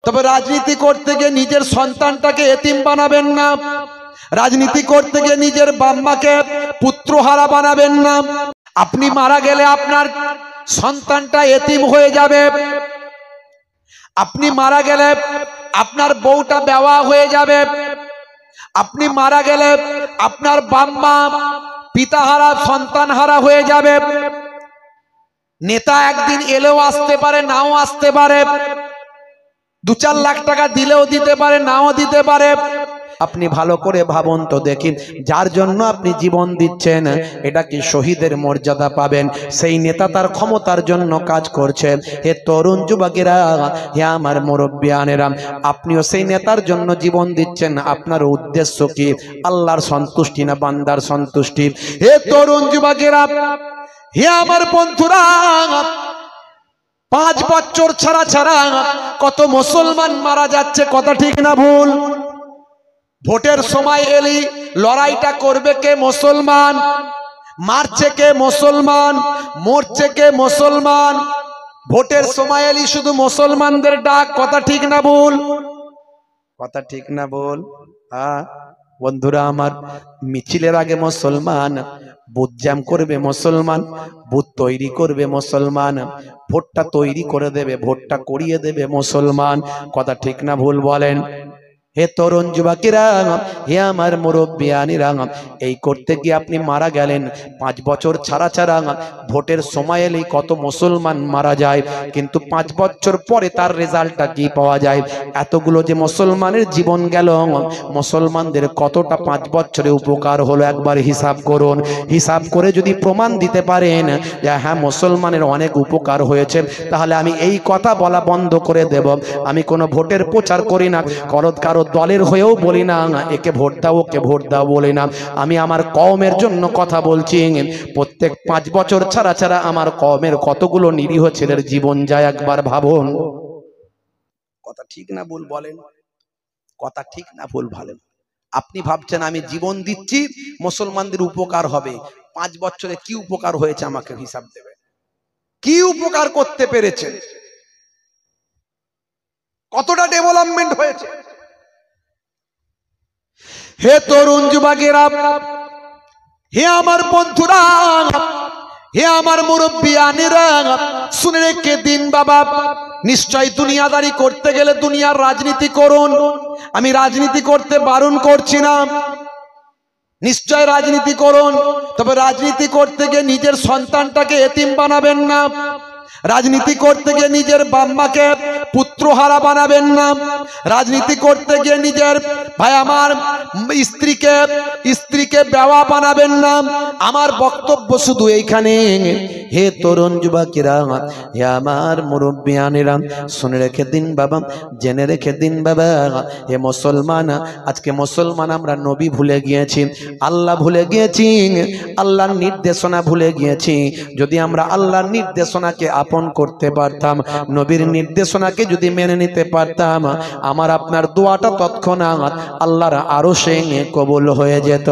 তবে রাজনীতি করতে গিয়ে নিজের সন্তানটাকে এতিম বানাবেন না, রাজনীতি করতে গিয়ে নিজের বাম্মাকে পুত্রহারা বানাবেন না। আপনি মারা গেলে আপনার সন্তানটা এতিম হয়ে যাবে, আপনি মারা গেলে আপনার বউটা বেওয়া হয়ে যাবে, আপনি মারা গেলে আপনার বাম্মা পিতাহারা সন্তানহারা হয়ে যাবে। নেতা একদিন এলেও আসতে পারে, নাও আসতে পারে, 2-4 লাখ টাকা দিলেও দিতে পারে, নাও দিতে পারে। আপনি ভালো করে ভাবুন তো দেখি, যার জন্য আপনি জীবন দিচ্ছেন এটা কি শহীদের মর্যাদা পাবেন? সেই নেতা তার ক্ষমতার জন্য কাজ করছে। হে তরুণ যুবকেরা, হে আমার মুরব্বিয়ানেরা, আপনিও সেই নেতার জন্য জীবন দিচ্ছেন। আপনার উদ্দেশ্য কি? আল্লাহর সন্তুষ্টি না বান্দার সন্তুষ্টি? হে তরুণ যুবকেরা, হে আমার বন্ধুরা, 5 বছর ছাড়া ছাড়া কত মুসলমান মারা যাচ্ছে, কথা ঠিক না ভুল? ভোটের সময় এলি লড়াইটা করবে কে? মুসলমান। মারছে কে? মুসলমান। মরছে কে? মুসলমান। ভোটের সময় এলি শুধু মুসলমানদের ডাক, কথা ঠিক না ভুল? কথা ঠিক না ভুল? হ্যাঁ বন্ধুরা আমার, মিছিলের আগে মুসলমান, বুথ জ্যাম করবে মুসলমান, বুথ তৈরি করবে মুসলমান, ভোটটা তৈরি করে দেবে, ভোটটা করিয়ে দেবে মুসলমান, কথা ঠিক না ভুল বলেন? হে তরুণ যুবকেরা, হে আমার মুরব্বিয়ানিরা, এই করতে গিয়ে আপনি মারা গেলেন। 5 বছর ছাড়া ছাড়া ভোটের সময় এলেই কত মুসলমান মারা যায়, কিন্তু 5 বছর পরে তার রেজাল্টটা কি পাওয়া যায়? এতগুলো যে মুসলমানের জীবন গেল, মুসলমানদের কতটা 5 বছরে উপকার হলো একবার হিসাব করুন। হিসাব করে যদি প্রমাণ দিতে পারেন যে হ্যাঁ মুসলমানের অনেক উপকার হয়েছে, তাহলে আমি এই কথা বলা বন্ধ করে দেব। আমি কোনো ভোটের প্রচার করি না, কারো দলের হয়েও বলি না একে ভোট দাও ওকে ভোট দাও বলি না। আমি আমার কওমের জন্য কথা বলছি। প্রত্যেক 5 বছর ছাড়া ছাড়া আমার কওমের কতগুলো নিরীহ ছেলের জীবন যায় একবার ভাবুন। কথা ঠিক না ভুল বলেন? কথা ঠিক না ভুল বলেন? আপনি ভাবছেন আমি জীবন দিচ্ছি মুসলমানদের উপকার হবে, 5 বছরে কি উপকার হয়েছে আমাকে হিসাব দেবে। কি উপকার করতে পেরেছেন? কতটা ডেভেলপমেন্ট হয়েছে? হে তরুণ যুবকেরা, হে আমার বন্ধুরা, হে আমার মুরব্বিয়ানেরা, শুনে রেখে দিন বাবা, নিশ্চয় দুনিয়াদারি করতে গেলে দুনিয়ার রাজনীতি করুন। আমি রাজনীতি করতে বারণ করছি না, নিশ্চয় রাজনীতি করুন, তবে রাজনীতি করতে গিয়ে নিজের সন্তানটাকে এতিম বানাবেন না, রাজনীতি করতে গিয়ে নিজের বাম্মাকে পুত্রহারা বানাবেন না, রাজনীতি করতে গিয়ে নিজের ভাই আমার স্ত্রীকে বেওয়া বানাবেন না। আমার বক্তব্য শুধু এইখানে। হে তরুণ যুবকেরা, হে আমার মুরব্বিয়ানেরা, শুনে রেখে দিন বাবা, জেনে রেখে দিন বাবা। হে মুসলমান, আজকে মুসলমান আমরা নবী ভুলে গিয়েছি, আল্লাহ ভুলে গিয়েছি, আল্লাহর নির্দেশনা ভুলে গিয়েছি। যদি আমরা আল্লাহর নির্দেশনাকে আপন করতে পারতাম, নবীর নির্দেশনাকে যদি মেনে নিতে পারতাম, আমার আপনার দোয়াটা তৎক্ষণাৎ আল্লাহর আরশে কবুল হয়ে যেত।